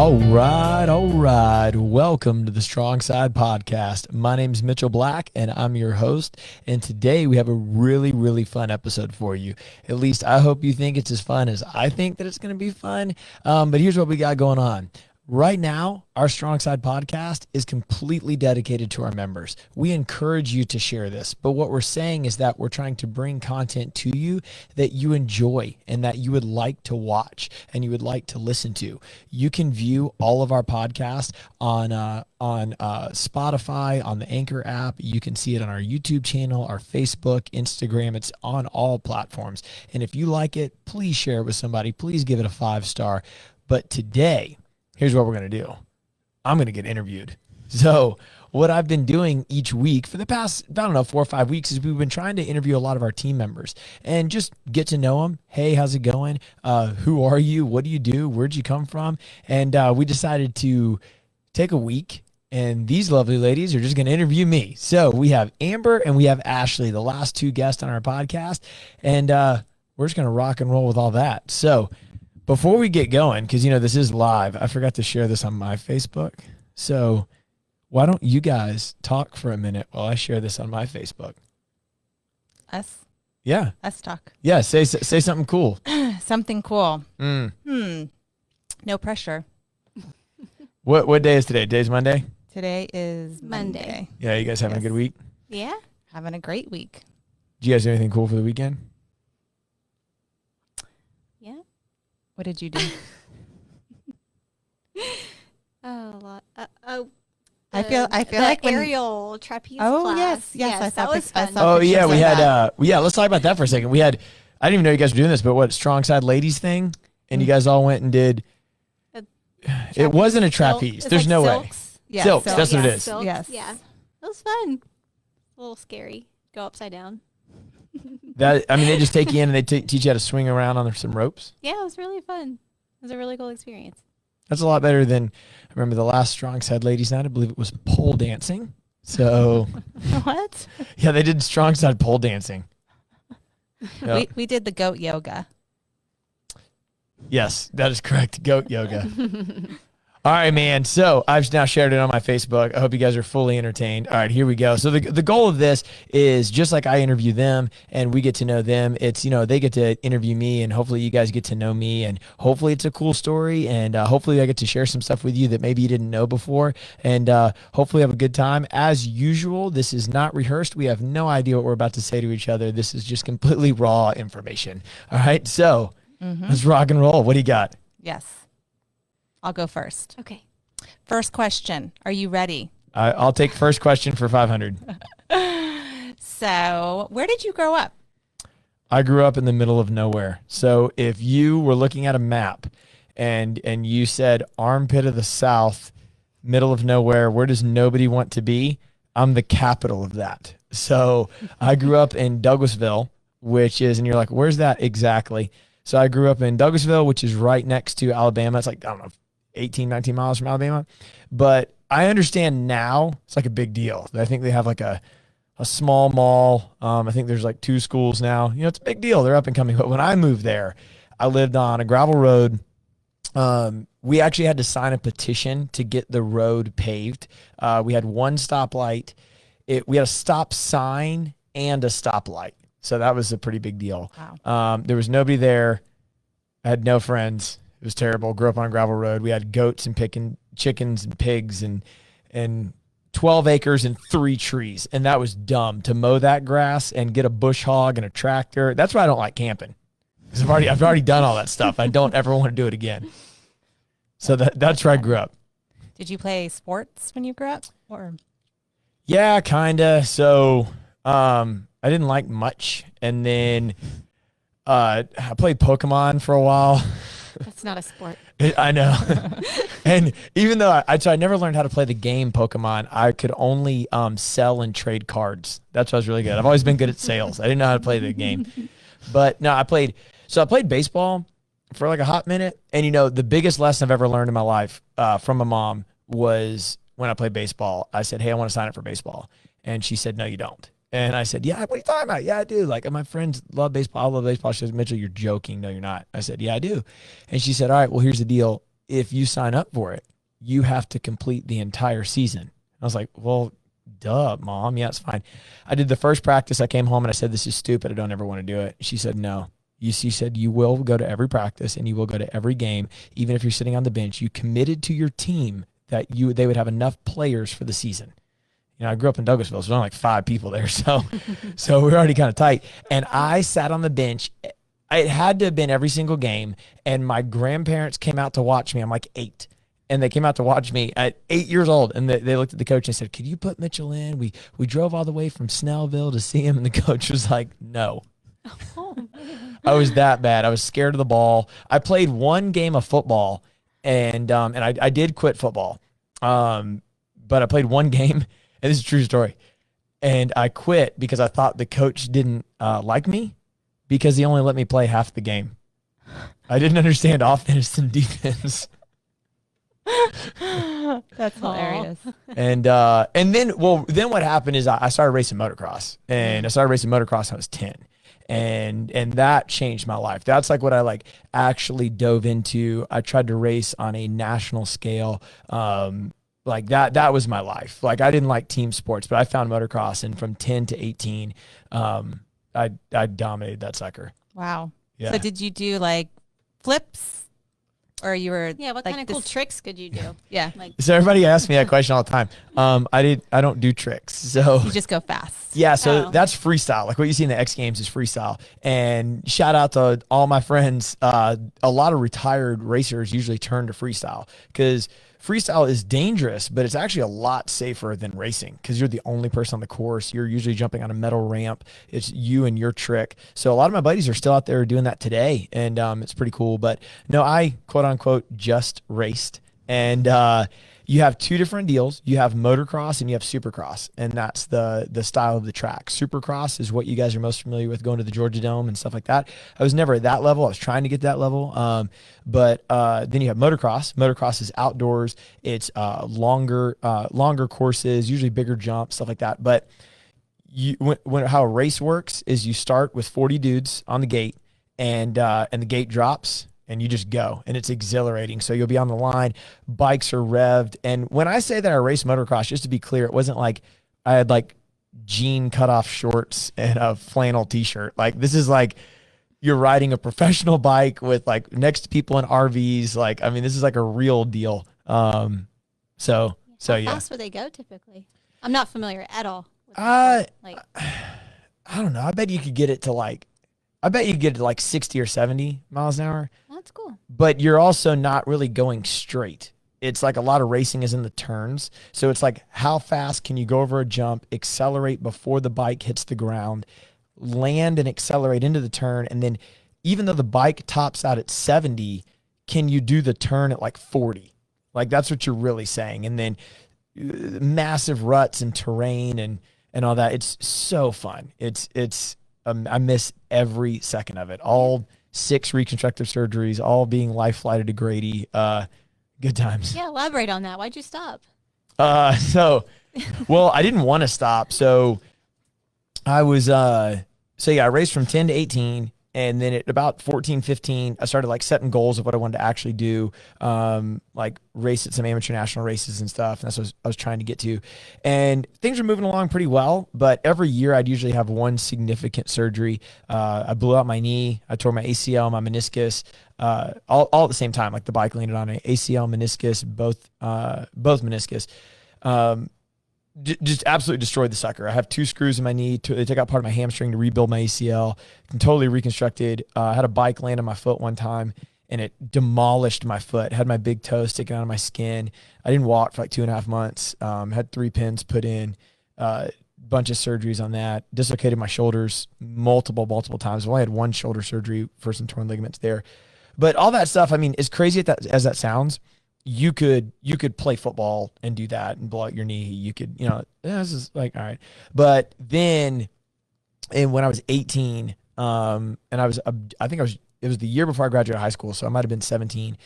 All right. Welcome to the Strong Side podcast. My name is Mitchel Black, and I'm your host. And today we have a really, really fun episode for you. At least I hope you think it's as fun as I think that it's going to be fun. But here's what we got going on. Right now, our Strong Side podcast is completely dedicated to our members. We encourage you to share this, but what we're saying is that we're trying to bring content to you that you enjoy and that you would like to watch and you would like to listen to. You can view all of our podcasts on Spotify, on the Anchor app. You can see it on our YouTube channel, our Facebook, Instagram. It's on all platforms. And if you like it, please share it with somebody. Please give it a 5-star. But today, here's what we're going to do. I'm going to get interviewed. So what I've been doing each week for the past, 4 or 5 weeks is we've been trying to interview a lot of our team members and just get to know them. Hey, how's it going? Who are you? What do you do? Where'd you come from? And we decided to take a week, and these lovely ladies are just going to interview me. So we have Amber and we have Ashley, the last 2 guests on our podcast. And we're just going to rock and roll with all that. So before we get going, because, this is live, I forgot to share this on my Facebook. So why don't you guys talk for a minute while I share this on my Facebook? Us? Yeah. Us talk. Yeah, say something cool. Something cool. No pressure. What day is today? Today's Monday? Today is Monday. Yeah, you guys having a good week? Yeah. Having a great week. Did you guys do anything cool for the weekend? Yeah. What did you do? A lot. I feel the like when, aerial trapeze Oh, class. yes. I that was fun. Oh, yeah, we had, that. let's talk about that for a second. I didn't even know you guys were doing this, but what, Strong Side Ladies thing? And you guys all went and did, it wasn't a trapeze. There's like no silks. way. Yeah, Silks, that's what it is. Silks. Yes. Yeah. It was fun. A little scary. Go upside down. They just take you in and they teach you how to swing around on some ropes. Yeah, it was really fun. It was a really cool experience. That's a lot better than, I remember the last Strong Side Ladies night, I believe it was pole dancing. So, What? yeah, they did Strong Side pole dancing. Yeah. We did the goat yoga. Yes, that is correct. Goat yoga. All right, man. So I've now shared it on my Facebook. I hope you guys are fully entertained. All right, here we go. So the goal of this is just like I interview them and we get to know them. It's, they get to interview me and hopefully you guys get to know me and hopefully it's a cool story and hopefully I get to share some stuff with you that maybe you didn't know before and hopefully have a good time. As usual, this is not rehearsed. We have no idea what we're about to say to each other. This is just completely raw information. All right, so let's rock and roll. What do you got? Yes. I'll go first. Okay. First question. Are you ready? I'll take first question for 500. So, where did you grow up? I grew up in the middle of nowhere. So if you were looking at a map and you said armpit of the South, middle of nowhere, where does nobody want to be? I'm the capital of that. So I grew up in Douglasville, which is, and you're like, where's that exactly? So I grew up in Douglasville, which is right next to Alabama. It's like, 18, 19 miles from Alabama. But I understand now it's like a big deal. I think they have like a small mall. I think there's like 2 schools now. It's a big deal. They're up and coming. But when I moved there, I lived on a gravel road. We actually had to sign a petition to get the road paved. We had 1 stoplight. We had a stop sign and a stoplight. So that was a pretty big deal. Wow. There was nobody there. I had no friends. It was terrible. Grew up on a gravel road. We had goats and picking chickens and pigs and 12 acres and 3 trees. And that was dumb to mow that grass and get a bush hog and a tractor. That's why I don't like camping. Because I've already done all that stuff. I don't ever want to do it again. So that's where I grew up. Did you play sports when you grew up? Or Yeah, kinda. So I didn't like much. And then I played Pokemon for a while. That's not a sport. I know. And even though I never learned how to play the game Pokemon, I could only sell and trade cards. That's why I was really good. I've always been good at sales. I didn't know how to play the game. But no, I played baseball for like a hot minute. And the biggest lesson I've ever learned in my life from my mom was when I played baseball. I said, hey, I want to sign up for baseball. And she said, no, you don't. And I said, yeah, what are you talking about? Yeah, I do. Like, my friends love baseball. I love baseball. She says, Mitchell, you're joking. No, you're not. I said, yeah, I do. And she said, all right, well, here's the deal. if you sign up for it, you have to complete the entire season. I was like, well, duh, Mom. Yeah, it's fine. I did the first practice. I came home and I said, this is stupid. I don't ever want to do it. She said, no. She said, you will go to every practice and you will go to every game, even if you're sitting on the bench. You committed to your team that they would have enough players for the season. You know, I grew up in Douglasville, so there's only like 5 people there. So we're already kind of tight. And I sat on the bench. It had to have been every single game. And my grandparents came out to watch me. I'm like 8. And they came out to watch me at 8 years old. And they looked at the coach and said, could you put Mitchell in? We drove all the way from Snellville to see him. And the coach was like, no. Oh, I was that bad. I was scared of the ball. I played 1 game of football, and I did quit football. But I played 1 game, and this is a true story. And I quit because I thought the coach didn't like me because he only let me play half the game. I didn't understand offense and defense. That's hilarious. And then what happened is I started racing motocross, and I started racing motocross when I was 10. And that changed my life. That's like what I like actually dove into. I tried to race on a national scale. Like that was my life. Like I didn't like team sports, but I found motocross, and from 10 to 18, I dominated that sucker. Wow. Yeah. So did you do like flips, or you were what like kind of cool tricks could you do? Yeah. Like, So everybody asks me that question all the time. I don't do tricks. So You just go fast. yeah, so Oh. that's freestyle. Like what you see in the X Games is freestyle. And shout out to all my friends. A lot of retired racers usually turn to freestyle because freestyle is dangerous, but it's actually a lot safer than racing because you're the only person on the course. You're usually jumping on a metal ramp. It's you and your trick. So a lot of my buddies are still out there doing that today, and it's pretty cool. But no, I quote unquote just raced. And you have 2 different deals. You have motocross and you have supercross, and that's the style of the track. Supercross is what you guys are most familiar with, going to the Georgia Dome and stuff like that. I was never at that level. I was trying to get to that level. But then you have motocross. Motocross is outdoors. It's longer courses, usually bigger jumps, stuff like that. But how a race works is you start with 40 dudes on the gate, and the gate drops, and you just go, and it's exhilarating. So you'll be on the line, bikes are revved. And when I say that I race motocross, just to be clear, it wasn't like I had like jean cutoff shorts and a flannel t-shirt. Like this is like you're riding a professional bike with like next to people in RVs. Like, I mean, this is like a real deal. So how yeah. fast would they go typically? I'm not familiar at all. With I don't know. I bet you could get it to like 60 or 70 miles an hour. that's cool. But you're also not really going straight. It's like a lot of racing is in the turns. So it's like, how fast can you go over a jump, accelerate before the bike hits the ground, land and accelerate into the turn. And then even though the bike tops out at 70, can you do the turn at like 40? Like that's what you're really saying. And then massive ruts and terrain and all that. It's so fun. I miss every second of it. All 6 reconstructive surgeries, all being life flighted to Grady. Good times. Yeah, elaborate on that. Why'd you stop? Well, I didn't want to stop. So I was, I raced from 10 to 18. And then at about 14, 15, I started like setting goals of what I wanted to actually do, like race at some amateur national races and stuff. And that's what I was trying to get to. And things were moving along pretty well. But every year I'd usually have one significant surgery. I blew out my knee. I tore my ACL, my meniscus, all at the same time. Like the bike landed on an ACL, meniscus, both meniscus. Just absolutely destroyed the sucker. I have 2 screws in my knee. They took out part of my hamstring to rebuild my ACL. Totally reconstructed. I had a bike land on my foot one time, and it demolished my foot. Had my big toe sticking out of my skin. I didn't walk for like 2.5 months. Had 3 pins put in. Bunch of surgeries on that. Dislocated my shoulders multiple times. I only had 1 shoulder surgery for some torn ligaments there. But all that stuff, I mean, as crazy as that sounds, you could play football and do that and blow out your knee. You could, this is like, all right. But then, and when I was 18, and it was the year before I graduated high school. So I might've been 17.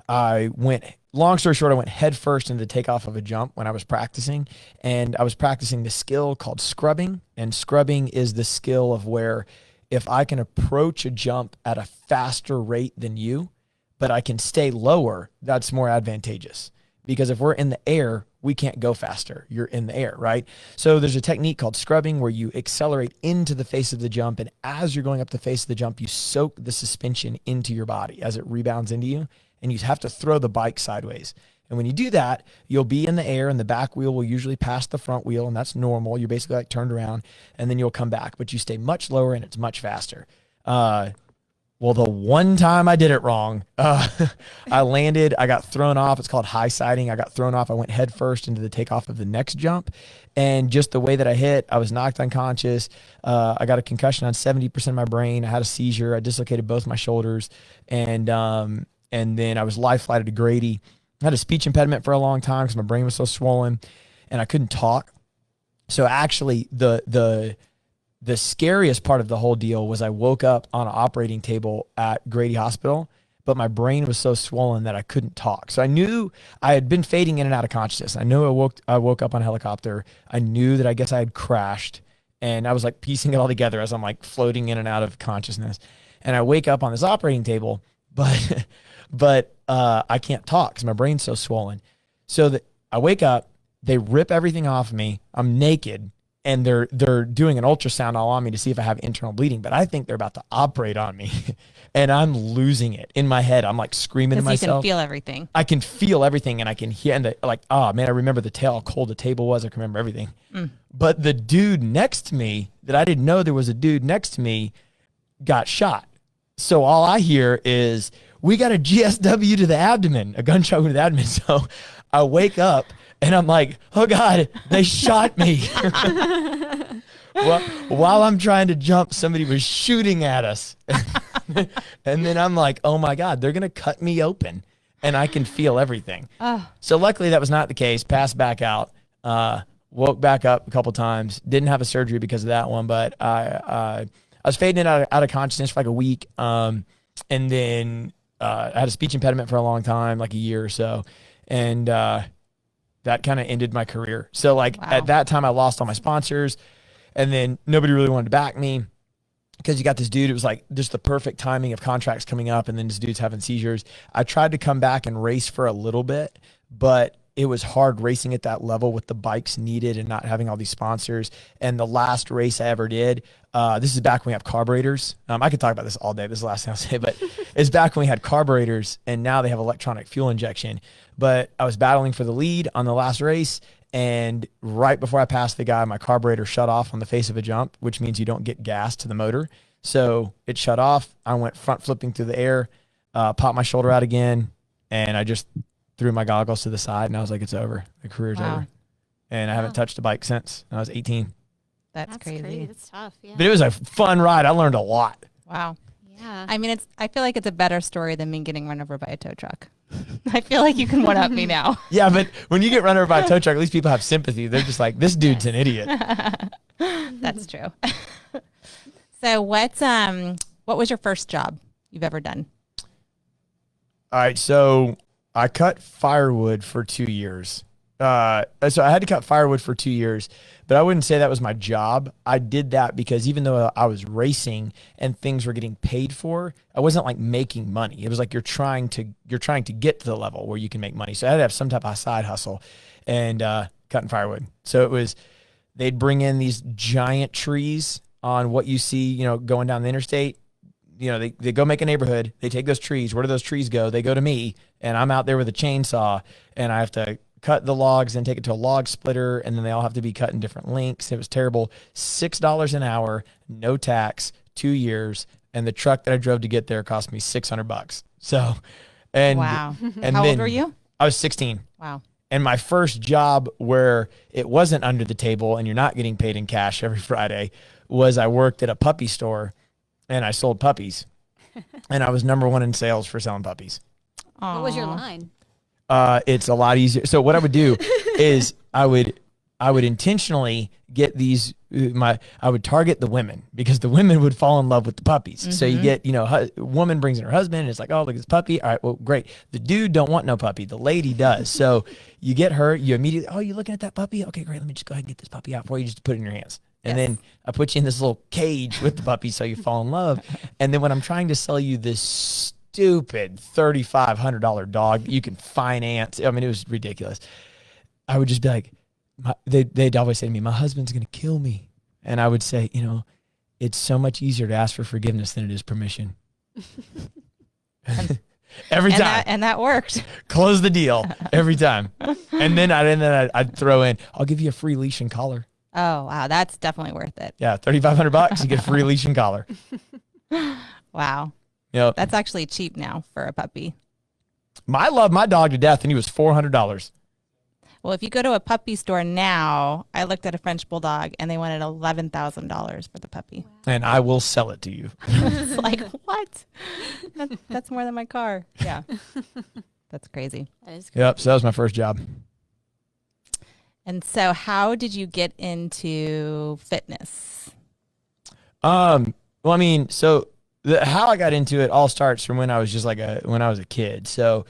Long story short, I went head first into the takeoff of a jump when I was practicing, and I was practicing the skill called scrubbing. And scrubbing is the skill of where if I can approach a jump at a faster rate than you, but I can stay lower, that's more advantageous. Because if we're in the air, we can't go faster. You're in the air, right? So there's a technique called scrubbing where you accelerate into the face of the jump. And as you're going up the face of the jump, you soak the suspension into your body as it rebounds into you. And you have to throw the bike sideways. And when you do that, you'll be in the air and the back wheel will usually pass the front wheel. And that's normal. You're basically like turned around and then you'll come back. But you stay much lower and it's much faster. Well, the one time I did it wrong, I landed, I got thrown off. It's called high siding. I got thrown off. I went head first into the takeoff of the next jump. And just the way that I hit, I was knocked unconscious. I got a concussion on 70% of my brain. I had a seizure. I dislocated both my shoulders. And then I was life flighted to Grady. I had a speech impediment for a long time because my brain was so swollen and I couldn't talk. So actually the scariest part of the whole deal was I woke up on an operating table at Grady Hospital, but my brain was so swollen that I couldn't talk. So I knew I had been fading in and out of consciousness. I knew I woke up on a helicopter. I knew that I guess I had crashed, and I was like piecing it all together as I'm like floating in and out of consciousness. And I wake up on this operating table, but I can't talk because my brain's so swollen. So I wake up, they rip everything off me. I'm naked. And they're doing an ultrasound all on me to see if I have internal bleeding, but I think they're about to operate on me, and I'm losing it in my head. I'm like screaming to myself. You can feel everything. I can feel everything, and I can hear. And oh man, I remember how cold the table was. I can remember everything. But the dude next to me, that I didn't know there was a dude next to me, got shot. So all I hear is, "We got a GSW to the abdomen, a gunshot wound to the abdomen." So I wake up. And I'm like, oh God, they shot me. Well, while I'm trying to jump, somebody was shooting at us. And then I'm like, oh my God, they're going to cut me open and I can feel everything. So luckily that was not the case. Passed back out, woke back up a couple times. Didn't have a surgery because of that one, but I was fading out of consciousness for like a week. And then I had a speech impediment for a long time, like a year or so. And that kind of ended my career. So like at that time I lost all my sponsors, and then nobody really wanted to back me because you got this dude. It was like just the perfect timing of contracts coming up, and then this dude's having seizures. I tried to come back and race for a little bit, but it was hard racing at that level with the bikes needed and not having all these sponsors. And the last race I ever did, this is back when we have carburetors. I could talk about this all day. This is the last thing I'll say, but it's back when we had carburetors, and now they have electronic fuel injection. But I was battling for the lead on the last race, and right before I passed the guy, my carburetor shut off on the face of a jump, which means you don't get gas to the motor. So it shut off. I went front flipping through the air, popped my shoulder out again, and I just threw my goggles to the side, and I was like, it's over. The career's over. And I haven't touched a bike since I was 18. That's crazy. That's tough. Yeah. But it was a fun ride. I learned a lot. Wow. Yeah. I mean, I feel like it's a better story than me getting run over by a tow truck. I feel like you can one up me now. Yeah, but when you get run over by a tow truck, at least people have sympathy. They're just like, this dude's an idiot. That's true. So what was your first job you've ever done? All right, so I cut firewood for 2 years. So I had to cut firewood for 2 years, but I wouldn't say that was my job. I did that because even though I was racing and things were getting paid for, I wasn't like making money. It was like you're trying to get to the level where you can make money. So I had to have some type of side hustle, and cutting firewood. So it was, they'd bring in these giant trees on what you see, going down the interstate. They go make a neighborhood. They take those trees. Where do those trees go? They go to me, and I'm out there with a chainsaw, and I have to cut the logs and take it to a log splitter, and then they all have to be cut in different lengths. It was terrible. $6 an hour, no tax, 2 years, and the truck that I drove to get there cost me $600. So, and wow. And how then old were you? I was 16. Wow. And my first job where it wasn't under the table and you're not getting paid in cash every Friday was I worked at a puppy store, and I sold puppies, and I was #1 in sales for selling puppies. What was your line? It's a lot easier. So what I would do is I would intentionally get these, I would target the women, because the women would fall in love with the puppies. Mm-hmm. So you get, a woman brings in her husband, and it's like, oh, look at this puppy. All right, well, great. The dude don't want no puppy. The lady does. So you get her, you immediately, oh, you looking at that puppy? Okay, great. Let me just go ahead and get this puppy out for you. Just put it in your hands. And then I put you in this little cage with the puppy so you fall in love. And then when I'm trying to sell you this stupid $3,500 dog you can finance. I mean, it was ridiculous. I would just be like, they'd always say to me, my husband's going to kill me. And I would say, it's so much easier to ask for forgiveness than it is permission. Every time. And that worked. Close the deal every time. And then I'd throw in, I'll give you a free leash and collar. Oh, wow. That's definitely worth it. Yeah, $3,500, you get a free leash and collar. Wow. Yep. That's actually cheap now for a puppy. I love my dog to death, and he was $400. Well, if you go to a puppy store now, I looked at a French bulldog and they wanted $11,000 for the puppy. And I will sell it to you. It's like, what? That's more than my car. Yeah. That's crazy. That is crazy. Yep, so that was my first job. And so how did you get into fitness? Well, I mean, so how I got into it all starts from when I was just when I was a kid. So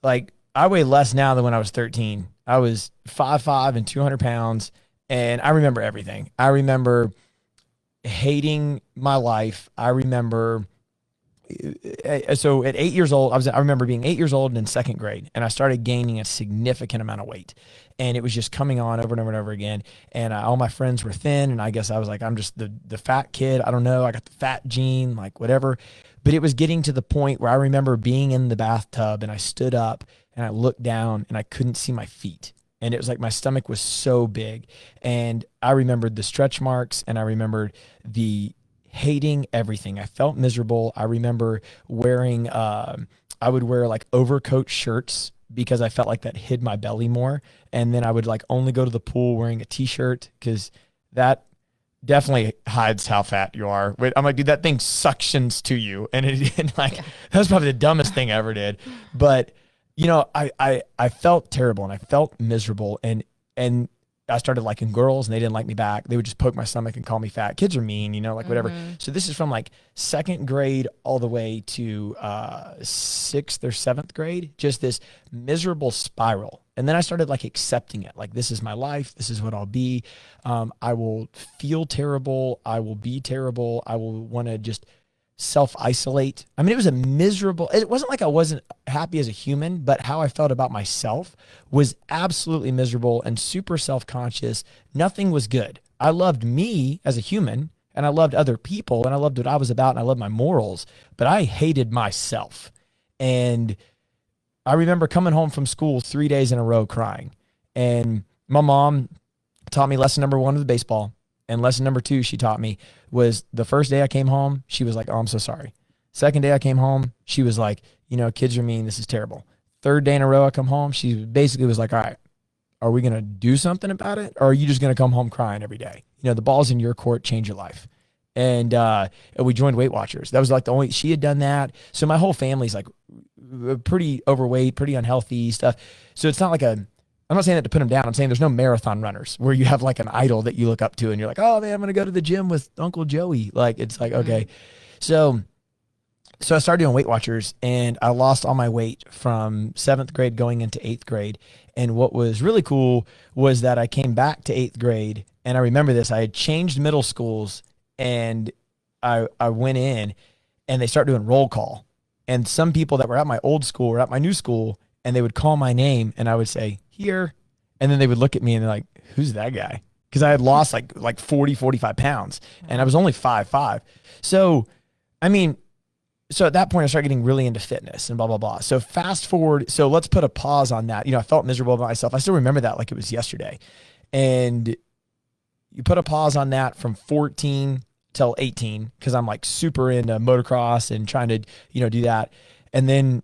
like I weigh less now than when I was 13. I was 5'5" and 200 pounds, and I remember everything. I remember hating my life. I remember, so at 8 years old, I remember being 8 years old and in second grade, and I started gaining a significant amount of weight, and it was just coming on over and over and over again. And all my friends were thin, and I guess I was like, I'm just the fat kid. I don't know. I got the fat gene, like whatever. But it was getting to the point where I remember being in the bathtub, and I stood up and I looked down and I couldn't see my feet. And it was like my stomach was so big. And I remembered the stretch marks, and I remembered the hating everything. I felt miserable. I remember wearing, I would wear like overcoat shirts because I felt like that hid my belly more. And then I would like only go to the pool wearing a t-shirt because that definitely hides how fat you are. I'm like, dude, that thing suctions to you. And that was probably the dumbest thing I ever did. But I felt terrible and I felt miserable, and I started liking girls and they didn't like me back. They would just poke my stomach and call me fat. Kids are mean, like whatever. So this is from like second grade all the way to 6th or 7th grade, just this miserable spiral. And then I started like accepting it. Like, this is my life. This is what I'll be. I will feel terrible. I will be terrible. I will want to just self-isolate. I mean, it was it wasn't like I wasn't happy as a human, but how I felt about myself was absolutely miserable and super self-conscious. Nothing was good. I loved me as a human, and I loved other people, and I loved what I was about, and I loved my morals, but I hated myself. And I remember coming home from school 3 days in a row crying. And my mom taught me lesson number 1 of the baseball. And lesson number 2 she taught me was the first day I came home, she was like, oh, I'm so sorry. Second day I came home, she was like, kids are mean. This is terrible. Third day in a row I come home, she basically was like, all right, are we going to do something about it? Or are you just going to come home crying every day? The ball's in your court, change your life. And we joined Weight Watchers. That was like she had done that. So my whole family's like pretty overweight, pretty unhealthy stuff. So it's not like I'm not saying that to put them down. I'm saying there's no marathon runners where you have like an idol that you look up to and you're like, oh man, I'm going to go to the gym with Uncle Joey. Like, it's like, okay. So I started doing Weight Watchers, and I lost all my weight from 7th grade going into 8th grade. And what was really cool was that I came back to 8th grade, and I remember this, I had changed middle schools, and I went in and they started doing roll call. And some people that were at my old school were at my new school, and they would call my name and I would say, here. And then they would look at me and they're like, who's that guy? Because I had lost like 40, 45 pounds, and I was only 5'5". So, I mean, so at that point I started getting really into fitness and blah, blah, blah. So fast forward. So let's put a pause on that. I felt miserable about myself. I still remember that like it was yesterday. And you put a pause on that from 14 till 18, because I'm like super into motocross and trying to, do that. And then,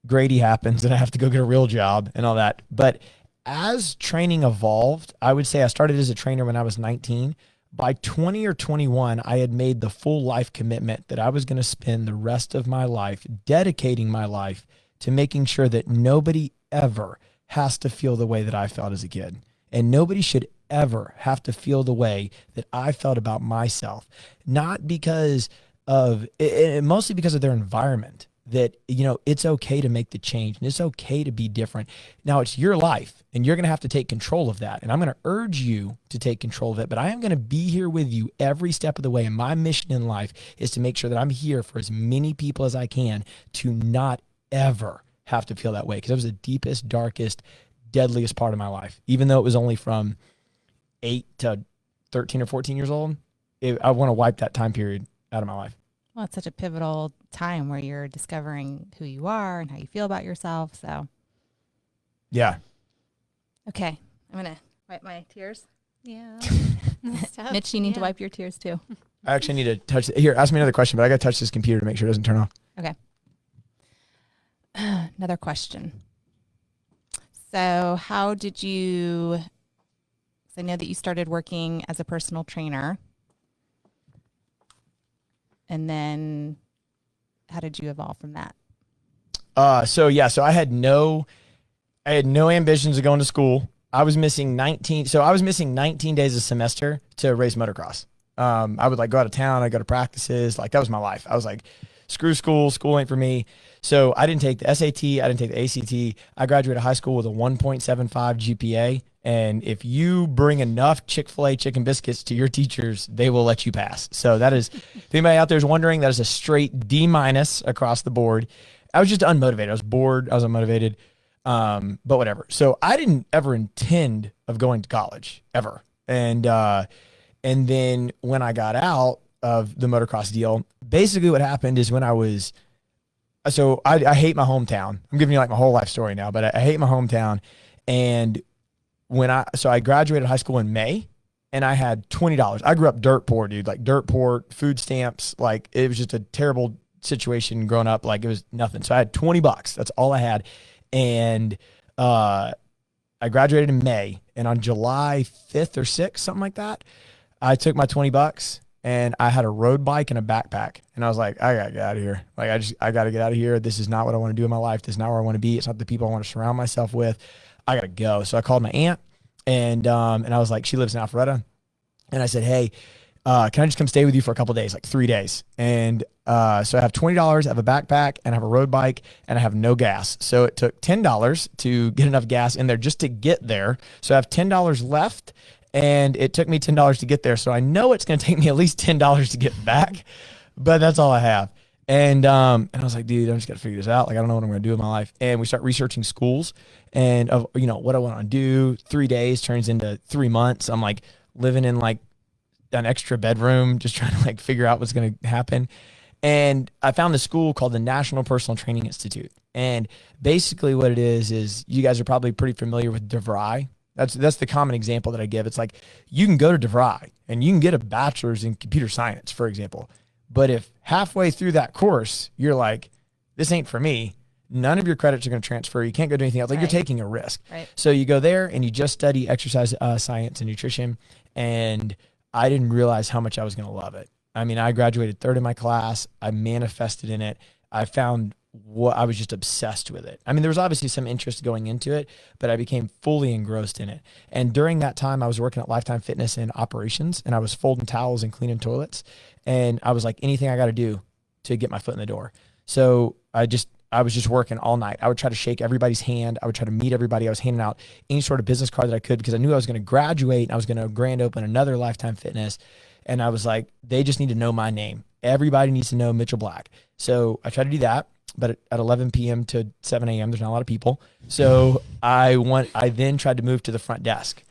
Grady happens and I have to go get a real job and all that. But as training evolved, I would say I started as a trainer when I was 19. By 20 or 21, I had made the full life commitment that I was going to spend the rest of my life dedicating my life to making sure that nobody ever has to feel the way that I felt as a kid. And nobody should ever have to feel the way that I felt about myself. Not because of, mostly because of their environment. that, you know, it's okay to make the change and it's okay to be different. Now it's your life and you're going to have to take control of that. And I'm going to urge you to take control of it, but I am going to be here with you every step of the way. And my mission in life is to make sure that I'm here for as many people as I can to not ever have to feel that way. Because it was the deepest, darkest, deadliest part of my life. Even though it was only from 8 to 13 or 14 years old, I want to wipe that time period out of my life. Well, it's such a pivotal time where you're discovering who you are and how you feel about yourself. So, yeah. Okay. I'm going to wipe my tears. Yeah. Mitch, you need to wipe your tears too. I actually need to touch here. Ask me another question, but I got to touch this computer to make sure it doesn't turn off. Okay. Another question. So how did you, I know that you started working as a personal trainer, and then how did you evolve from that? So I had no ambitions of going to school. I was missing 19 days a semester to race motocross. I would like go out of town. I'd go to practices. Like that was my life. I was like, screw school. School ain't for me. So I didn't take the SAT. I didn't take the ACT. I graduated high school with a 1.75 GPA. And if you bring enough Chick-fil-A chicken biscuits to your teachers, they will let you pass. So that is, if anybody out there is wondering, that is a straight D- across the board. I was just unmotivated. I was bored. I was unmotivated. But whatever. So I didn't ever intend of going to college ever. And then when I got out of the motocross deal, basically what happened is when I hate my hometown. I'm giving you like my whole life story now, but I hate my hometown. And I graduated high school in May and I had $20. I grew up dirt poor, dude, like dirt poor, food stamps. Like it was just a terrible situation growing up. Like it was nothing. So I had $20. That's all I had. And, I graduated in May, and on July 5th or 6th, something like that, I took my $20 and I had a road bike and a backpack. And I was like, I gotta get out of here. Like I gotta get out of here. This is not what I want to do in my life. This is not where I want to be. It's not the people I want to surround myself with. I gotta go. So I called my aunt and I was like, she lives in Alpharetta. And I said, hey, can I just come stay with you for a couple of days, like 3 days? And so I have $20, I have a backpack, and I have a road bike, and I have no gas. So it took $10 to get enough gas in there just to get there. So I have $10 left, and it took me $10 to get there. So I know it's going to take me at least $10 to get back, but that's all I have. And I was like, dude, I'm just got to figure this out. Like, I don't know what I'm going to do in my life. And we start researching schools and of, you know, what I want to do. 3 days turns into 3 months. I'm like living in like an extra bedroom, just trying to like figure out what's going to happen. And I found this school called the National Personal Training Institute. And basically what it is you guys are probably pretty familiar with DeVry. That's the common example that I give. It's like you can go to DeVry and you can get a bachelor's in computer science, for example. But if halfway through that course, you're like, this ain't for me, none of your credits are going to transfer. You can't go do anything else. Like You're taking a risk. Right. So you go there and you just study exercise science and nutrition. And I didn't realize how much I was going to love it. I mean, I graduated third in my class. I manifested in it. I found what I was just obsessed with it. I mean, there was obviously some interest going into it, but I became fully engrossed in it. And during that time, I was working at Lifetime Fitness in operations, and I was folding towels and cleaning toilets. And I was like, anything I got to do to get my foot in the door. So I was just working all night. I would try to shake everybody's hand. I would try to meet everybody. I was handing out any sort of business card that I could because I knew I was going to graduate and I was going to grand open another Lifetime Fitness. And I was like, they just need to know my name. Everybody needs to know Mitchel Black. So I tried to do that. But at 11 p.m. to 7 a.m., there's not a lot of people. So I then tried to move to the front desk.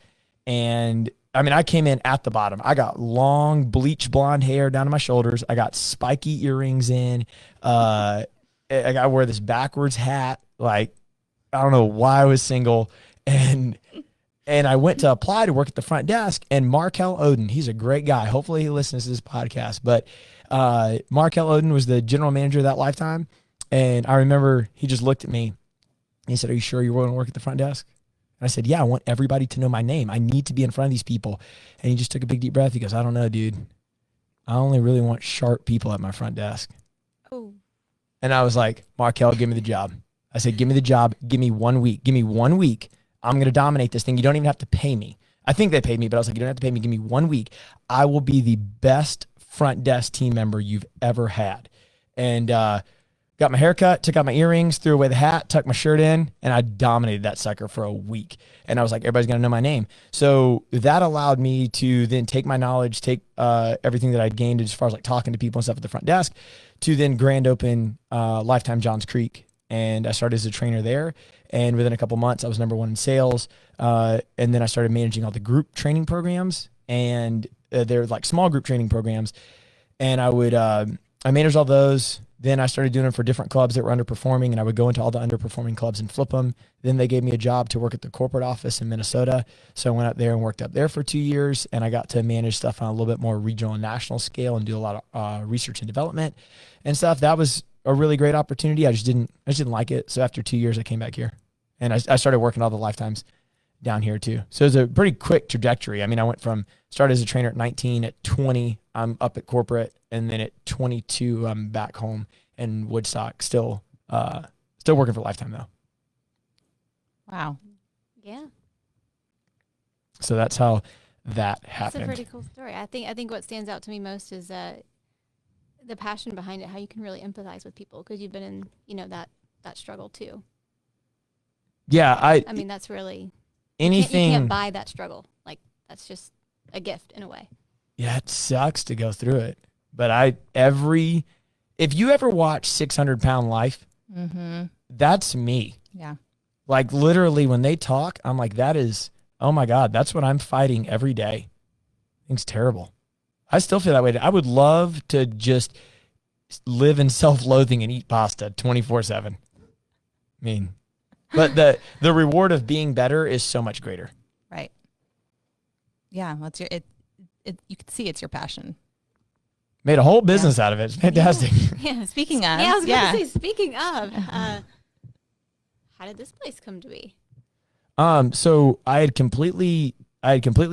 And I mean, I came in at the bottom. I got long bleach blonde hair down to my shoulders. I got spiky earrings in. I wear this backwards hat. Like, I don't know why I was single. And I went to apply to work at the front desk, and Markel Oden, he's a great guy. Hopefully he listens to this podcast. But Markel Oden was the general manager of that Lifetime. And I remember he just looked at me and he said, are you sure you want to work at the front desk? And I said, yeah, I want everybody to know my name. I need to be in front of these people. And he just took a big deep breath. He goes, I don't know, dude. I only really want sharp people at my front desk. Oh. And I was like, Markel, give me the job. I said, give me the job. Give me 1 week. Give me 1 week. I'm going to dominate this thing. You don't even have to pay me. I think they paid me, but I was like, you don't have to pay me. Give me 1 week. I will be the best front desk team member you've ever had. And got my hair cut, took out my earrings, threw away the hat, tucked my shirt in, and I dominated that sucker for a week. And I was like, everybody's going to know my name. So that allowed me to then take my knowledge, take everything that I'd gained as far as like talking to people and stuff at the front desk, to then grand open Lifetime Johns Creek. And I started as a trainer there. And within a couple months, I was number one in sales. And then I started managing all the group training programs. And they're like small group training programs. And I managed all those. Then I started doing them for different clubs that were underperforming, and I would go into all the underperforming clubs and flip them. Then they gave me a job to work at the corporate office in Minnesota. So I went up there and worked up there for 2 years, and I got to manage stuff on a little bit more regional and national scale and do a lot of research and development and stuff. That was a really great opportunity. I just didn't like it. So after 2 years, I came back here, and I started working all the Lifetimes down here too. So it was a pretty quick trajectory. I mean, I went from started as a trainer at 19, at 20, I'm up at corporate. And then at 22, I'm back home in Woodstock, still working for Lifetime though. Wow. Yeah. So that's how that happened. It's a pretty cool story. I think what stands out to me most is the passion behind it, how you can really empathize with people because you've been in, that struggle too. Yeah. I mean, that's really anything. You can't buy that struggle. Like that's just a gift in a way. Yeah. It sucks to go through it. But if you ever watch 600 Pound Life, that's me. Yeah. Like literally when they talk, I'm like, oh my God, that's what I'm fighting every day. It's terrible. I still feel that way. I would love to just live in self-loathing and eat pasta 24/7. I mean, but the reward of being better is so much greater. Right. Yeah. What's you can see it's your passion. Made a whole business out of it. It's fantastic. Yeah. Speaking of, I was going to say, speaking of, how did this place come to be? So I had completely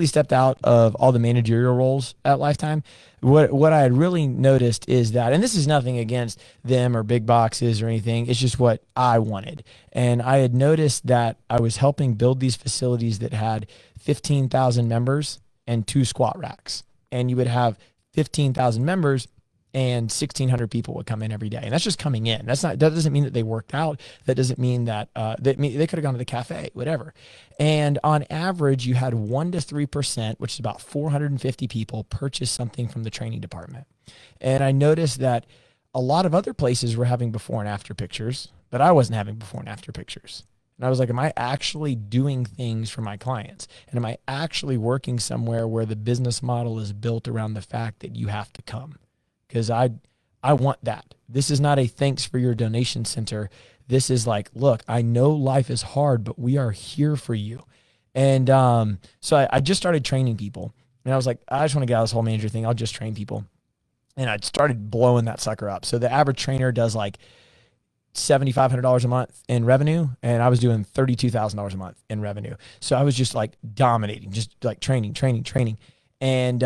stepped out of all the managerial roles at Lifetime. What I had really noticed is that, and this is nothing against them or big boxes or anything, it's just what I wanted. And I had noticed that I was helping build these facilities that had 15,000 members and 2 squat racks. And you would have 15,000 members and 1,600 people would come in every day. And that's just coming in. That doesn't mean that they worked out. That doesn't mean that they could have gone to the cafe, whatever. And on average, you had 1 to 3%, which is about 450 people, purchase something from the training department. And I noticed that a lot of other places were having before and after pictures, but I wasn't having before and after pictures. And I was like, am I actually doing things for my clients? And am I actually working somewhere where the business model is built around the fact that you have to come? Because I want that. This is not a thanks for your donation center. This is like, look, I know life is hard, but we are here for you. And so I just started training people. And I was like, I just want to get out of this whole manager thing. I'll just train people. And I started blowing that sucker up. So the average trainer does like $7,500 a month in revenue, and I was doing $32,000 a month in revenue. So I was just like dominating, just like training. And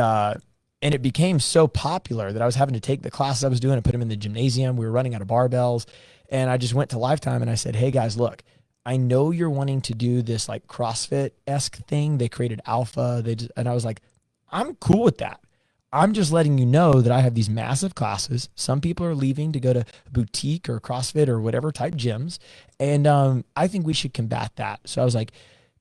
it became so popular that I was having to take the classes I was doing and put them in the gymnasium. We were running out of barbells. And I just went to Lifetime and I said, hey guys, look, I know you're wanting to do this like CrossFit-esque thing. They created Alpha. And I was like, I'm cool with that. I'm just letting you know that I have these massive classes. Some people are leaving to go to boutique or CrossFit or whatever type gyms. And I think we should combat that. So I was like,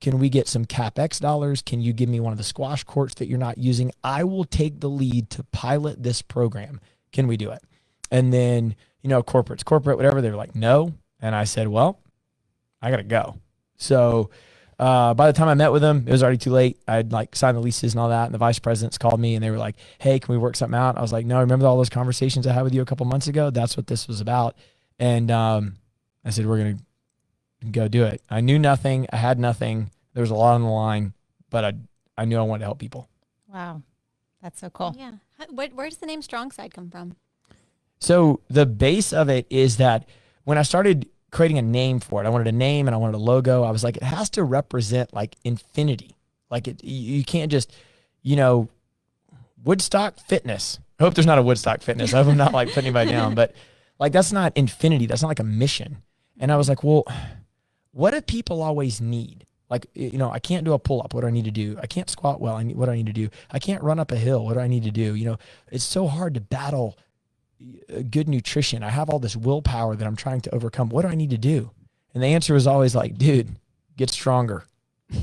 can we get some CapEx dollars? Can you give me one of the squash courts that you're not using? I will take the lead to pilot this program. Can we do it? And then, corporate, whatever. They were like, no. And I said, well, I got to go. So by the time I met with them, it was already too late. I'd like signed the leases and all that. And the vice presidents called me and they were like, hey, can we work something out? I was like, no, remember all those conversations I had with you a couple months ago? That's what this was about. And I said, we're going to go do it. I knew nothing. I had nothing. There was a lot on the line, but I knew I wanted to help people. Wow. That's so cool. Yeah. Where does the name StrongSide come from? So the base of it is that when I started creating a name for it, I wanted a name and I wanted a logo. I was like, it has to represent like infinity. Like you can't just, Woodstock Fitness. I hope there's not a Woodstock Fitness. I hope I'm not like putting anybody down, but like, that's not infinity. That's not like a mission. And I was like, well, what do people always need? Like, I can't do a pull-up. What do I need to do? I can't squat well. What do I need to do? I can't run up a hill. What do I need to do? It's so hard to battle, good nutrition. I have all this willpower that I'm trying to overcome. What do I need to do? And the answer was always like, dude, get stronger.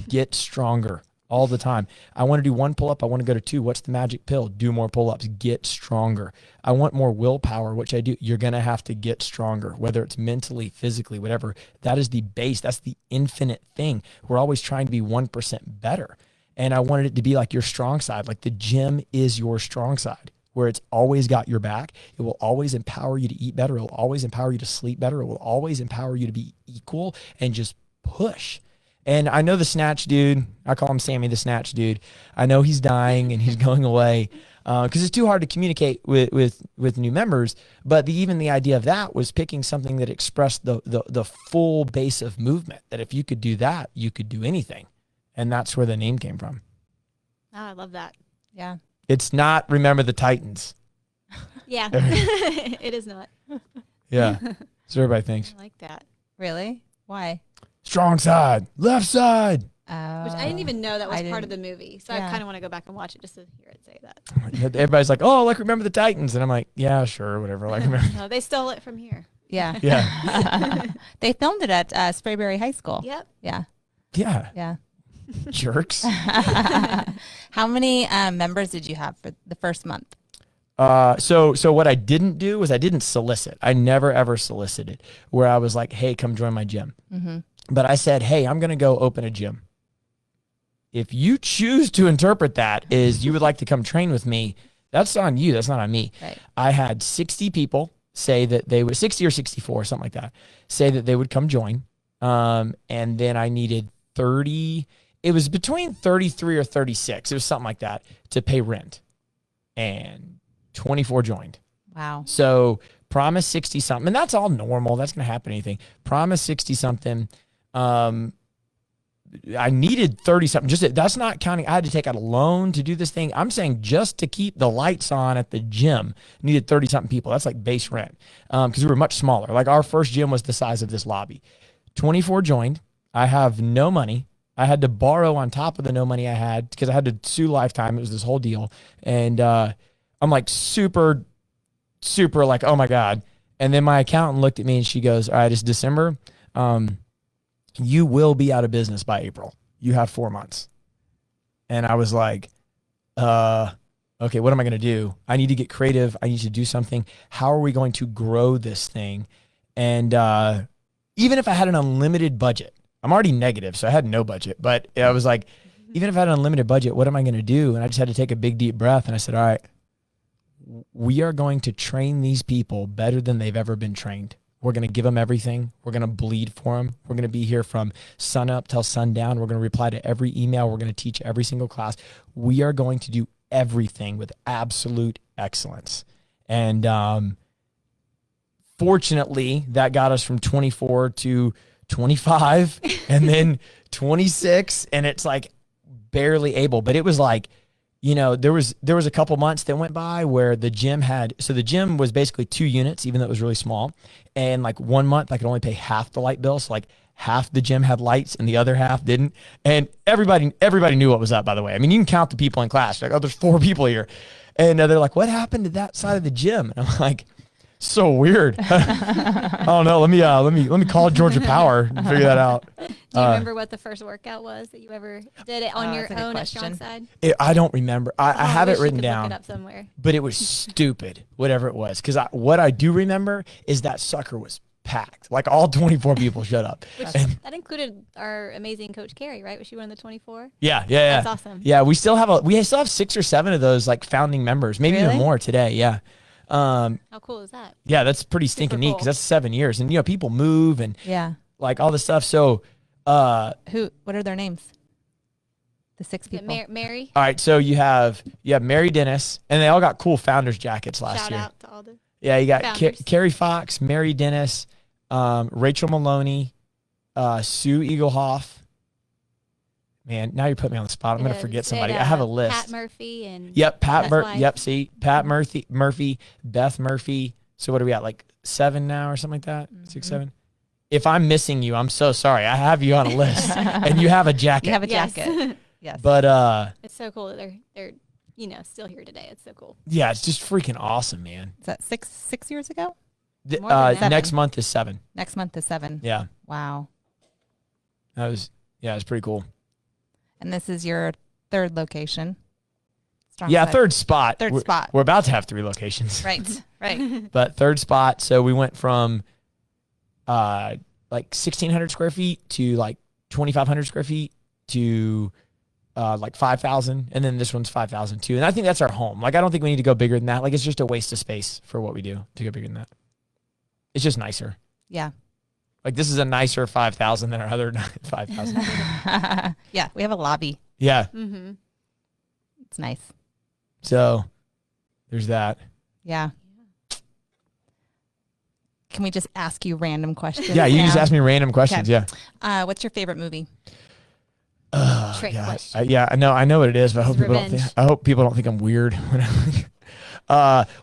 Get stronger all the time. I want to do 1 pull-up. I want to go to 2. What's the magic pill? Do more pull-ups. Get stronger. I want more willpower, which I do. You're going to have to get stronger, whether it's mentally, physically, whatever. That is the base. That's the infinite thing. We're always trying to be 1% better. And I wanted it to be like your strong side. Like the gym is your strong side, where it's always got your back. It will always empower you to eat better. It will always empower you to sleep better. It will always empower you to be equal and just push. And I know the snatch dude, I call him Sammy the snatch dude. I know he's dying and he's going away because it's too hard to communicate with new members. But even the idea of that was picking something that expressed the full base of movement, that if you could do that, you could do anything. And that's where the name came from. Oh, I love that. Yeah. It's not Remember the Titans. Yeah, it is not. Yeah. So everybody thinks. I like that. Really? Why? Strong side, left side. Which I didn't even know that was part of the movie. So I Yeah. kind of want to go back and watch it just to hear it say that. Everybody's like, oh, like Remember the Titans. And I'm like, yeah, sure, whatever. Like, remember. No, they stole it from here. Yeah. Yeah. They filmed it at Sprayberry High School. Yep. Yeah. Yeah. Yeah. Jerks. How many members did you have for the first month? So what I didn't do was I didn't solicit. I never, ever solicited where I was like, hey, come join my gym. Mm-hmm. But I said, hey, I'm going to go open a gym. If you choose to interpret that as you would like to come train with me, that's on you. That's not on me. Right. I had 60 people say that they would, 60 or 64, something like that, say that they would come join. And then I needed 30. It was between 33 or 36. It was something like that to pay rent. And 24 joined. Wow. So promise 60 something. And that's all normal. That's going to happen anything. Promise 60 something. I needed 30 something. That's not counting. I had to take out a loan to do this thing. I'm saying just to keep the lights on at the gym, needed 30 something people. That's like base rent. Because we were much smaller. Like our first gym was the size of this lobby. 24 joined. I have no money. I had to borrow on top of the no money I had because I had to sue Lifetime. It was this whole deal. And I'm like super like, oh my God. And then my accountant looked at me and she goes, all right, it's December. You will be out of business by April. You have 4 months. And I was like, okay, what am I going to do? I need to get creative. I need to do something. How are we going to grow this thing? And even if I had an unlimited budget, I'm already negative, so I had no budget. But I was like, even if I had an unlimited budget, what am I going to do? And I just had to take a big, deep breath. And I said, all right, we are going to train these people better than they've ever been trained. We're going to give them everything. We're going to bleed for them. We're going to be here from sun up till sundown. We're going to reply to every email. We're going to teach every single class. We are going to do everything with absolute excellence. And fortunately, that got us from 24 to 25 and then 26. And it's like barely able. But it was like, you know, there was a couple months that went by where the gym the gym was basically 2 units, even though it was really small. And like 1 month, I could only pay half the light bill. So like half the gym had lights and the other half didn't. And everybody knew what was up, by the way. I mean, you can count the people in class. Like, oh, there's 4 people here. And they're like, what happened to that side of the gym? And I'm like, so weird. I don't know. Let me call Georgia Power and figure that out. Do you remember what the first workout was that you ever did it on your that's a good own at question. StrongSide? I don't remember. I have it wish you written could down. Look it up somewhere. But it was stupid, whatever it was. Because what I do remember is that sucker was packed. Like all 24 people showed up. That included our amazing coach Carrie, right? Was she one of the 24? Yeah. That's awesome. Yeah, we still have 6 or 7 of those like founding members, maybe even more today. Yeah. How cool is that? Yeah, that's pretty stinking neat because that's 7 years, and you know people move and like all this stuff. So, what are their names? The 6 people. Mary. All right, so you have Mary Dennis, and they all got cool founders jackets last Shout year. out to all the. Yeah, you got founders. Carrie Fox, Mary Dennis, Rachel Maloney, Sue Eaglehoff. Man, now you're putting me on the spot. I'm going to forget somebody. I have a list. Pat Murphy and. Yep, Pat Beth's wife. Pat Murphy, Beth Murphy. So what are we at? Like 7 now or something like that? 6, 7. If I'm missing you, I'm so sorry. I have you on a list, and you have a jacket. You have a jacket. Yes. But It's so cool that they're still here today. It's so cool. Yeah, it's just freaking awesome, man. Is that six years ago? More than that. Next month is 7. Next month is 7. Yeah. Wow. It's pretty cool. And this is your 3rd location. Yeah, STRONGSIDE. 3rd spot. Third spot. We're about to have 3 locations. Right. Right. But 3rd spot. So we went from like 1,600 square feet to like 2,500 square feet to like 5,000. And then this one's 5,000 too. And I think that's our home. Like, I don't think we need to go bigger than that. Like, it's just a waste of space for what we do to go bigger than that. It's just nicer. Yeah. Like, this is a nicer 5,000 than our other 5,000. Yeah. We have a lobby. Yeah. Mm-hmm. It's nice. So there's that. Yeah. Can we just ask you random questions? Yeah, you now? just ask me random questions. Okay. Yeah. What's your favorite movie? Trick yeah. question. Yeah, I know what it is, but It's revenge. I hope people don't think I'm weird.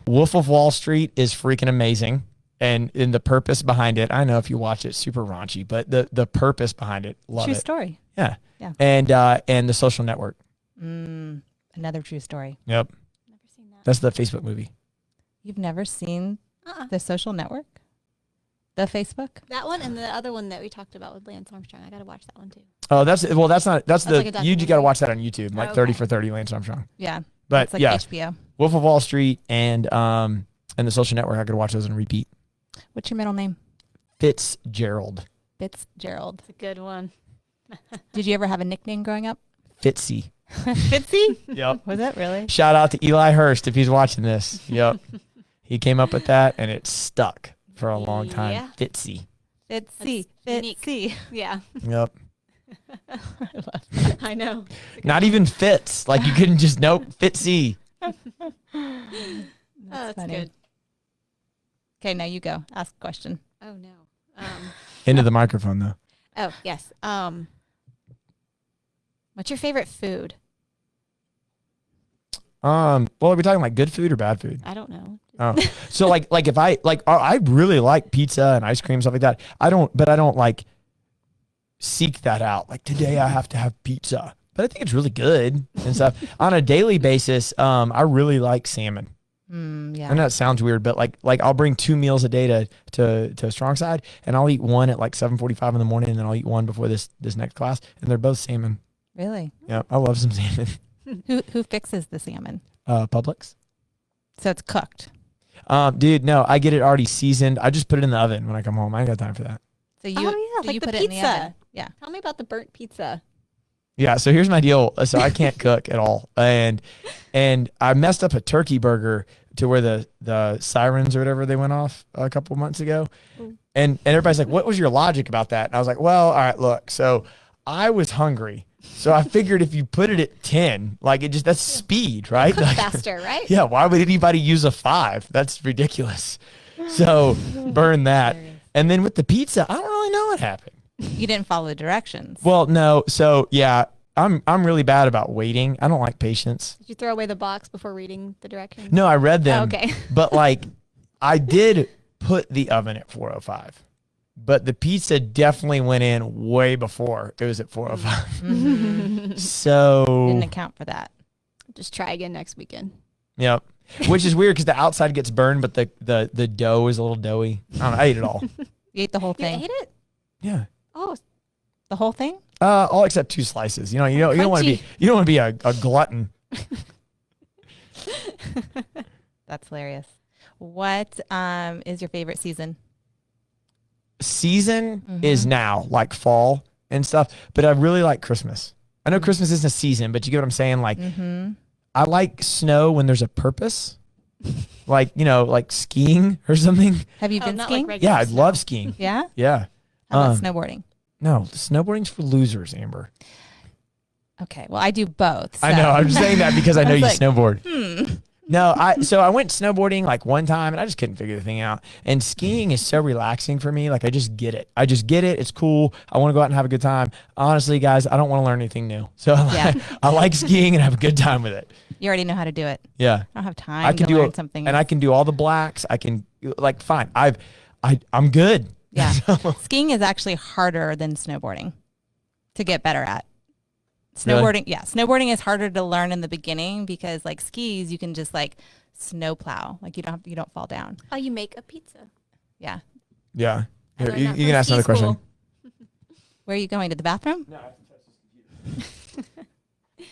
Wolf of Wall Street is freaking amazing. And in the purpose behind it, I know if you watch it, super raunchy, but the purpose behind it, love True it. story. Yeah. Yeah. And The Social Network. Another true story. Yep. Never seen that. That's the Facebook movie. You've never seen Uh-uh. The Social Network? The Facebook? That one and the other one that we talked about with Lance Armstrong. I got to watch that one too. Oh, that's the like a you just got to documentary. watch that on YouTube, like Oh, 30 okay. for 30 Lance Armstrong. Yeah. But It's like yeah, HBO. Wolf of Wall Street and The Social Network, I could watch those on repeat. What's your middle name? Fitzgerald. Fitzgerald. It's a good one. Did you ever have a nickname growing up? Fitzy. Fitzy? Yep. Was it really? Shout out to Eli Hurst if he's watching this. Yep. He came up with that and it stuck for a long time. Yeah. Fitzy. Fitzy. That's unique. Fitzy. Yeah. Yep. I know. Not even Fitz. Like you couldn't just Fitzy. Oh, that's funny. good. Okay, now you go. Ask a question. Oh no. Into the microphone though. Oh yes. What's your favorite food? Well, are we talking like good food or bad food? I don't know. Oh, so like if I really like pizza and ice cream, stuff like that. I don't like seek that out. Like today I have to have pizza, but I think it's really good and stuff. On a daily basis, I really like salmon. Yeah. I know it sounds weird, but like I'll bring 2 meals a day to StrongSide, and I'll eat one at like 7:45 in the morning, and then I'll eat one before this next class, and they're both salmon. Really? Yeah, I love some salmon. Who fixes the salmon? Publix. So it's cooked. Dude, no, I get it already seasoned. I just put it in the oven when I come home. I ain't got time for that. So Oh, yeah, do like you the put it in the pizza. oven? Yeah. Tell me about the burnt pizza. Yeah, so here's my deal. So I can't cook at all, and I messed up a turkey burger to where the sirens or whatever they went off a couple months ago, and everybody's like, "What was your logic about that?" And I was like, "Well, all right, look. So I was hungry, so I figured if you put it at 10, like that's speed, right? Cook Like, faster, right? yeah. Why would anybody use a 5? That's ridiculous. So burn that, and then with the pizza, I don't really know what happened. You didn't follow the directions. Well, no. So yeah, I'm really bad about waiting. I don't like patience. Did you throw away the box before reading the directions? No, I read them. Oh, okay. But like, I did put the oven at 405, but the pizza definitely went in way before it was at 405. So Didn't account for that. Just try again next weekend. yep. Which is weird because the outside gets burned, but the dough is a little doughy. I don't know. I ate it all. You ate the whole You thing. ate it? Yeah. Oh, The whole thing? All except 2 slices. You don't want to be a glutton. That's hilarious. What is your favorite season? Season is now, like fall and stuff, but I really like Christmas. I know Christmas isn't a season, but you get what I'm saying? Like, I like snow when there's a purpose, like, like skiing or something. Have you been not skiing? like regular Yeah, I snow. love skiing. Yeah? Yeah. How about Um, snowboarding? No, snowboarding's for losers, Amber. Okay. Well, I do both. I know. so- I'm just saying that because I know I you was like, snowboard. No, I went snowboarding like one time and I just couldn't figure the thing out. And skiing is so relaxing for me. Like I just get it. It's cool. I want to go out and have a good time. Honestly, guys, I don't want to learn anything new. So Yeah. I like skiing and have a good time with it. You already know how to do it. Yeah. I don't have time I can to do learn it, something. and I can do all the blacks. I can like fine. I'm good. Yeah. So- Skiing is actually harder than snowboarding to get better at. Snowboarding, yeah. Snowboarding is harder to learn in the beginning because like skis, you can just like snow plow. Like you don't fall down. Oh, you make a pizza. Yeah. Yeah. I Here, learned you that you from can ask ski another question. school. Where are you going, to the bathroom? No, I have to touch this computer.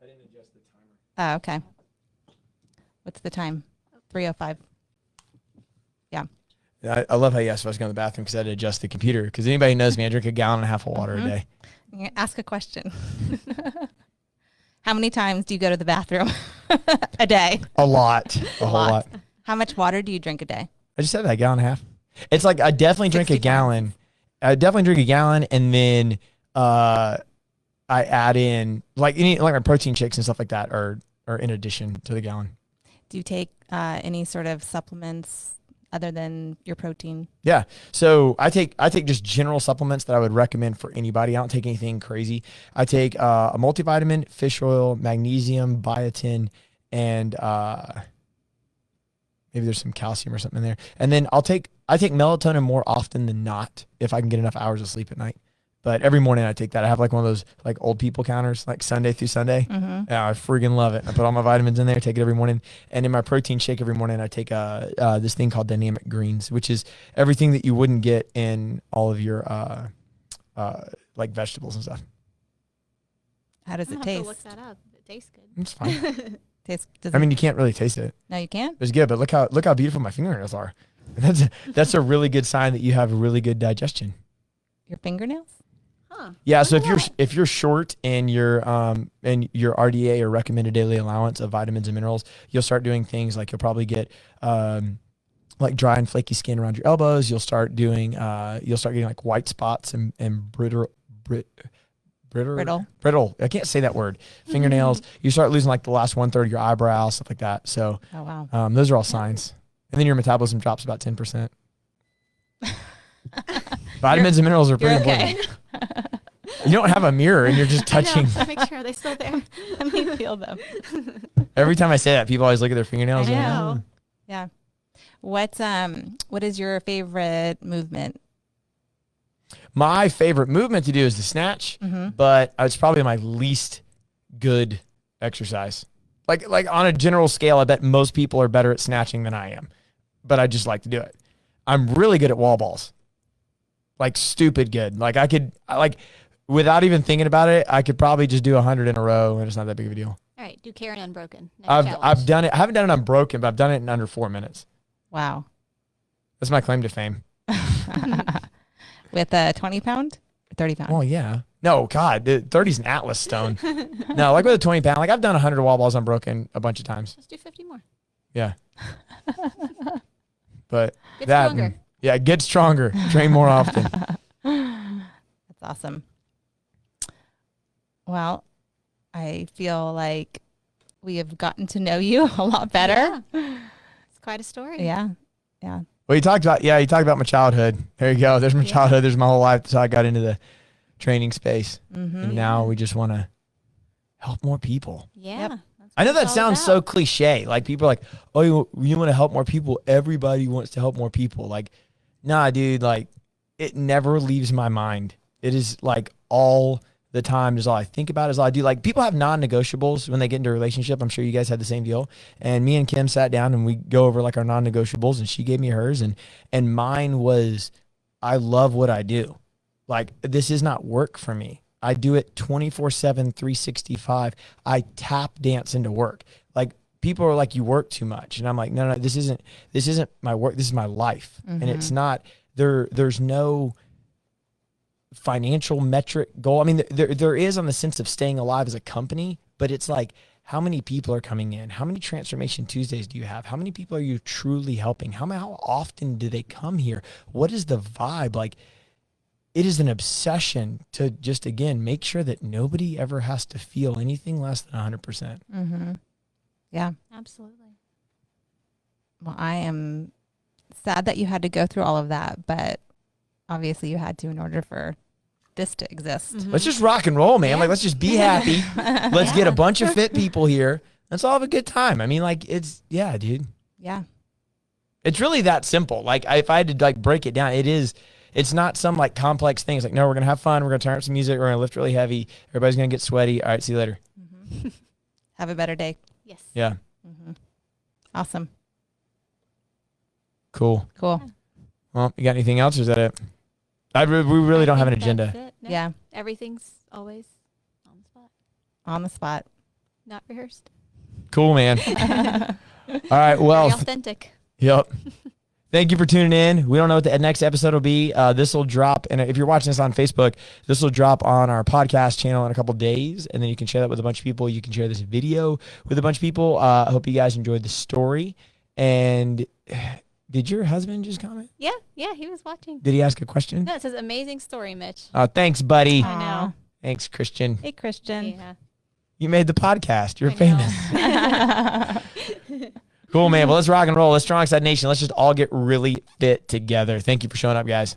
I didn't adjust the timer. Oh, okay. What's the time? 3:05. I love how you asked if I was going to the bathroom because I had to adjust the computer. Because anybody who knows me, I drink a gallon and a half of water a day. Ask a question. How many times do you go to the bathroom a day? A lot. A whole lot. How much water do you drink a day? I just said that, a gallon and a half. It's like I definitely drink a 60 gallon. I definitely drink a gallon, and then I add in like my protein shakes and stuff like that are in addition to the gallon. Do you take any sort of supplements other than your protein? Yeah. So I take just general supplements that I would recommend for anybody. I don't take anything crazy. I take a multivitamin, fish oil, magnesium, biotin, and maybe there's some calcium or something in there. And then I take melatonin more often than not if I can get enough hours of sleep at night. But every morning I take that. I have like one of those like old people counters, like Sunday through Sunday. Mm-hmm. Yeah, I freaking love it. I put all my vitamins in there, take it every morning. And in my protein shake every morning, I take this thing called Dynamic Greens, which is everything that you wouldn't get in all of your like vegetables and stuff. How does I'm it gonna have to taste? look that up. It tastes good. It's fine. Does I mean, you can't really taste it. no, you can't? It's good, but look how beautiful my fingernails are. And that's a really good sign that you have a really good digestion. Your fingernails? Huh. Yeah, so if you're short in your RDA or recommended daily allowance of vitamins and minerals, you'll start doing things like you'll probably get like dry and flaky skin around your elbows. You'll start getting like white spots and brittle. I can't say that word. Fingernails. You start losing like the last 1/3 of your eyebrows, stuff like that. So Oh, wow. those are all signs. And then your metabolism drops about 10%. Vitamins and minerals are pretty You're okay. important. You don't have a mirror and you're just touching. I know. Make sure are they still there. Let me feel them. Every time I say that, people always look at their fingernails. I and know. Yeah. What is your favorite movement? My favorite movement to do is the snatch, Mm-hmm. but it's probably my least good exercise. Like on a general scale, I bet most people are better at snatching than I am, but I just like to do it. I'm really good at wall balls, like stupid good. Like without even thinking about it, I could probably just do 100 in a row, and it's not that big of a deal. All right, do carry unbroken. Next I've challenge. done it. I haven't done it unbroken, but I've done it in under 4 minutes. Wow. That's my claim to fame. With a 20-pound? 30-pound? Well, yeah. No, God, the 30's an Atlas stone. No, like with a 20-pound, like I've done 100 wall balls unbroken a bunch of times. Let's do 50 more. Yeah. But Get that, stronger. yeah, get stronger. Train more often. That's awesome. Well, I feel like we have gotten to know you a lot better. Yeah. It's quite a story. Yeah. Yeah. Well, you talked about my childhood. There you go. There's my childhood. There's my whole life. That's how I got into the training space. Mm-hmm. And now we just want to help more people. Yeah. Yep. That's I know what that it's all sounds so about. cliche. Like people are like, oh, you want to help more people. Everybody wants to help more people. Like, nah, dude, like it never leaves my mind. It is like all the time is all I think about, is all I do. Like people have non-negotiables when they get into a relationship. I'm sure you guys had the same deal. And me and Kim sat down and we go over like our non-negotiables, and she gave me hers, and mine was, I love what I do. Like this is not work for me. I do it 24/7, 365. I tap dance into work. Like people are like, you work too much. And I'm like, no, this isn't my work. This is my life. Mm-hmm. And it's not there's no financial metric goal. I mean, there is on the sense of staying alive as a company, but it's like, how many people are coming in? How many Transformation Tuesdays do you have? How many people are you truly helping? How often do they come here? What is the vibe? Like, it is an obsession to just, again, make sure that nobody ever has to feel anything less than 100%. Mm-hmm. Yeah. Absolutely. Well, I am sad that you had to go through all of that, but obviously you had to in order for this to exist. Mhm. Let's just rock and roll, man. Yeah. Like, let's just be happy. Let's get a bunch of fit people here. Let's all have a good time. I mean, like, yeah, dude. Yeah. It's really that simple. Like, if I had to like break it down, it is, It's not some like complex thing. It's like, no, we're going to have fun. We're going to turn up some music. We're going to lift really heavy. Everybody's going to get sweaty. All right, see you later. Mm-hmm. Have a better day. Yes. Yeah. Mm-hmm. Awesome. Cool. Cool. Well, you got anything else or is that it? We really don't have an think agenda. that's it. No, Yeah. Everything's always on the spot, On the spot. not rehearsed. Cool, man. All right. Well, Very authentic. yep. Thank you for tuning in. We don't know what the next episode will be. This will drop, and if you're watching this on Facebook, this will drop on our podcast channel in a couple days, and then you can share that with a bunch of people. You can share this video with a bunch of people. I hope you guys enjoyed the story. And did your husband just comment? Yeah, he was watching. Did he ask a question? No, it says amazing story, Mitch. Thanks, buddy. I know. Thanks, Christian. Hey, Christian. Yeah. You made the podcast. You're I know. famous. Cool, man. Well, let's rock and roll. Let's Strong Side Nation. Let's just all get really fit together. Thank you for showing up, guys.